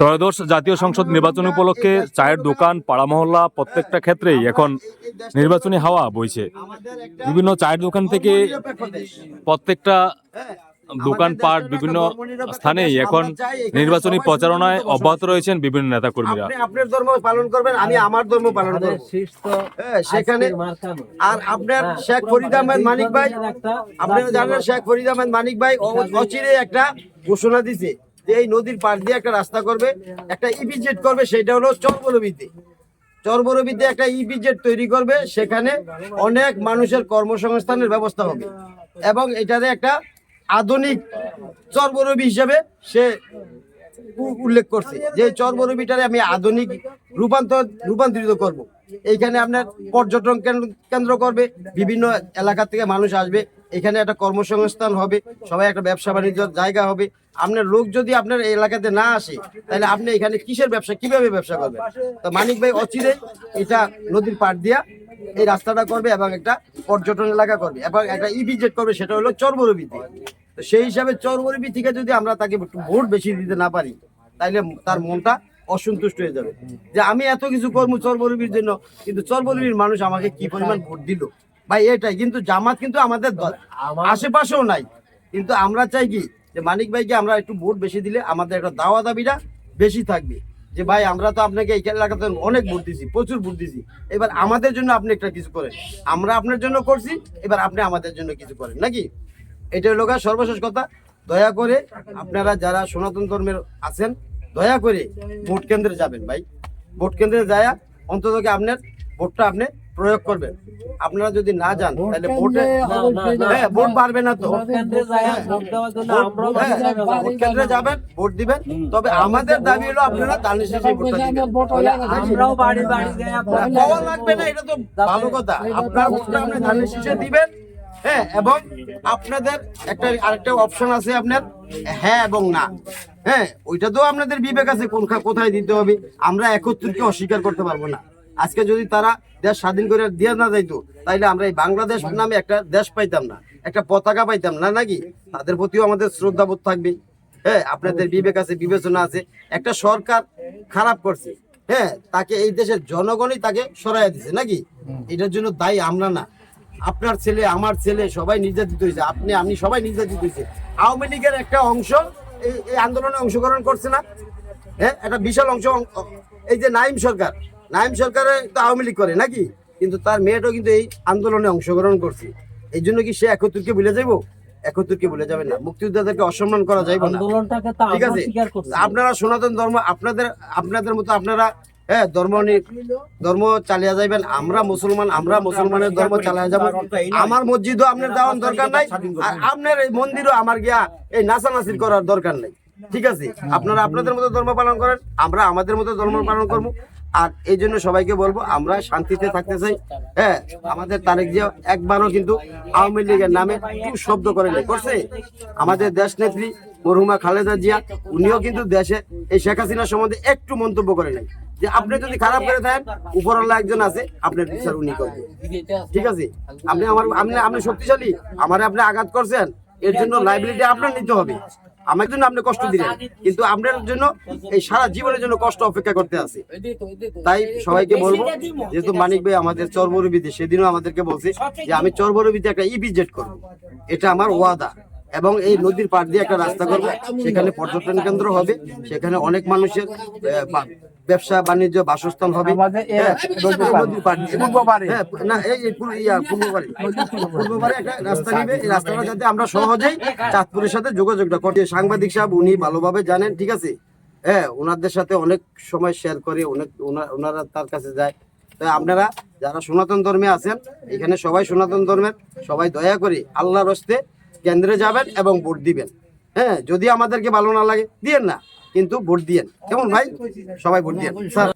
ত্রয়োদশ জাতীয় সংসদ নির্বাচন উপলক্ষে চায়ের দোকান, পাড়া মহল্লা প্রত্যেকটা ক্ষেত্রেই এখন নির্বাচনী হাওয়া বইছে। বিভিন্ন চায়ের দোকান থেকে প্রত্যেকটা দোকানপাট বিভিন্ন স্থানেই এখন নির্বাচনী প্রচারণায় অব্যাহত রয়েছেন বিভিন্ন নেতাকর্মীরা। আপনি আপনার ধর্ম পালন করবেন, আমি আমার ধর্ম পালন করব। সেখানে আর আপনার শেখ ফরিদ আহমেদ মানিক ভাই, আপনারা জানেন শেখ ফরিদ আহমেদ মানিক ভাই অচিরে একটা ঘোষণা দিছে যে এই নদীর পাড় দিয়ে একটা রাস্তা করবে, একটা ইপিজেড করবে, সেটা হলো চরবরবিতে। চরবরবিতে একটা ইপিজেড তৈরি করবে, সেখানে অনেক মানুষের কর্মসংস্থানের ব্যবস্থা হবে এবং এটাতে একটা আধুনিক চরবরবি হিসেবে সে উল্লেখ করছে যে চরবরবিটারে আমি আধুনিক রূপান্তরিত করব। এইখানে আপনার পর্যটন কেন্দ্র করবে, বিভিন্ন এলাকা থেকে মানুষ আসবে, এখানে একটা কর্মসংস্থান হবে, সবাই একটা ব্যবসা বাণিজ্যের জায়গা হবে। আপনার লোক যদি আপনার এই এলাকাতে না আসে তাহলে আপনি এখানে কিসের ব্যবসা, কিভাবে ব্যবসা করবেন? তো মানিক ভাই অচিরে এটা নদীর পাড় দিয়া এই রাস্তাটা করবে এবং একটা পর্যটন এলাকা করবে এবং একটা ইপিজেড করবে, সেটা হলো চরবরবিতে। তো সেই হিসাবে চরবরবি থেকে যদি আমরা তাকে ভোট বেশি দিতে না পারি তাইলে তার মনটা অসন্তুষ্ট হয়ে যাবে যে আমি এত কিছু করবো চরবরবির জন্য, কিন্তু চরবরবির মানুষ আমাকে কি পরিমাণ ভোট দিল ভাই, এটাই। কিন্তু জামাত কিন্তু আমাদের আশেপাশেও নাই, কিন্তু আমরা চাই কি যে মানিক ভাইকে আমরা একটু ভোট বেশি দিলে আমাদের একটা দাওয়া দাবিটা বেশি থাকবে যে ভাই আমরা তো আপনাকে এই এলাকাতে অনেক ভোট দিছি, প্রচুর ভোট দিছি, এবার আমাদের জন্য আপনি একটা কিছু করেন, আমরা আপনার জন্য করছি, এবার আপনি আমাদের জন্য কিছু করেন নাকি। এটা হলো সর্বশেষ কথা। দয়া করে আপনারা যারা সনাতন ধর্মের আছেন দয়া করে ভোট কেন্দ্রে যাবেন ভাই, ভোট কেন্দ্রে যায় অন্তত আপনার ভোটটা আপনি প্রয়োগ করবেন। আপনারা যদি না যান তাহলে ভোটে ভোট পারবে না। তো ভোট কেন্দ্রে যাবেন, ভোট দিবেন, তবে আমাদের দাবি হলো আপনারা দানের শেষে ভোটটা দিবেন। পাওয়া লাগবে না, এটা তো ভালো কথা। আপনার ভোটটা আপনি দানের শেষে দিবেন। হ্যাঁ, এবং আপনাদের একটা আরেকটা অপশন আছে আপনার হ্যাঁ এবং না। হ্যাঁ, ওইটা তো আপনাদের বিবেক আছে কোথায় দিতে হবে। আমরা 71কে অস্বীকার করতে পারবো না। আজকে যদি তারা দেশ স্বাধীন করে দিয়ে না যাইতো তাইলে আমরা এই বাংলাদেশ নামে একটা দেশ পাইতাম না, একটা পতাকা পাইতাম না নাকি। তাদের প্রতিও আমাদের শ্রদ্ধাবোধ থাকবে। হ্যাঁ, আপনাদের বিবেক আছে, বিবেচনা আছে। একটা সরকার খারাপ করছে, হ্যাঁ, তাকে এই দেশের জনগণই তাকে সরাইয়া দিছে নাকি। এটার জন্য দায়ী আমরা না, আপনার ছেলে, আমার ছেলে, সবাই নির্যাতিত হয়েছে, আমি সবাই নির্যাতিত হয়েছে। আওয়ামী লীগের একটা অংশ এই আন্দোলনে অংশগ্রহণ করছে না? হ্যাঁ, একটা বিশাল অংশ। এই যে নাইম সরকারে তো আওয়ামী লীগ করে নাকি, কিন্তু তার মেয়েটাও কিন্তু এই আন্দোলনে অংশগ্রহণ করছে। এই জন্য কি সে 71কে ভুলে যাইবো? 71কে ভুলে যাবেন না। মুক্তিযোদ্ধাদেরকে অসম্মান করা যাইব না, ঠিক আছে। আপনারা সনাতন ধর্ম আপনাদের মতো আপনারা ধর্ম চালিয়ে যাইবেন, আমরা মুসলমানের ধর্ম চালিয়ে যাব। আমার মসজিদও আপনার দেওয়ার দরকার নাই, আর আপনার এই মন্দিরও আমার গিয়া এই নাচানাচির করার দরকার নাই, ঠিক আছে। আপনারা আপনাদের মতো ধর্ম পালন করেন, আমরা আমাদের মতো ধর্ম পালন করবো। আর এই জন্য সবাইকে বলবো আমরা শান্তিতে থাকতে চাই। হ্যাঁ, আমাদের তারেক জিয়া একবারও কিন্তু আওয়ামী লীগের নামে খুব শব্দ করে করছে। আমাদের দেশ নেত্রী মরহুমা খালেদা জিয়া, উনিও কিন্তু দেশে এই শেখ হাসিনার সম্বন্ধে একটু মন্তব্য করে নাই যে আপনি যদি খারাপ করে থাকেন উপরওয়ালা একজন আছে, আপনার বিচার উনি করবে, ঠিক আছে। আপনি শক্তিশালী, আমারে আপনি আঘাত করছেন, এর জন্য লাইবিলিটি আপনার নিতে হবে। আমার জন্য আপনি কষ্ট দিলেন, কিন্তু আপনার জন্য এই সারা জীবনের জন্য কষ্ট অপেক্ষা করতে আছে। তাই সবাইকে বলবো, যেহেতু মানিক ভাই আমাদের চরবরবিতে সেদিনও আমাদেরকে বলছে যে আমি চরবরবিতে একটা ইপিজেড করবো, এটা আমার ওয়াদা। এবং এই নদীর পাড় দিয়ে একটা রাস্তা করবো, সেখানে পর্যটন কেন্দ্র হবে, সেখানে অনেক মানুষের ব্যবসা বাণিজ্য বাসস্থান হবে। পূর্ববারে একটা রাস্তা নিবে, এই রাস্তাটা যাতে আমরা সহজেই চাঁদপুরের সাথে যোগাযোগটা করি। সাংবাদিক সাহেব উনি ভালোভাবে জানেন, ঠিক আছে। হ্যাঁ, ওনাদের সাথে অনেক সময় শেয়ার করে, ওনারা তার কাছে যায়। তাই আপনারা যারা সনাতন ধর্মে আছেন, এখানে সবাই সনাতন ধর্মের, সবাই দয়া করে আল্লাহর হস্তে কেন্দ্রে যাবেন এবং ভোট দিবেন। হ্যাঁ, যদি আমাদেরকে ভালো না লাগে দিয়েন না, কিন্তু ভোট দিয়েন, কেমন ভাই? সবাই ভোট দিয়েন স্যার।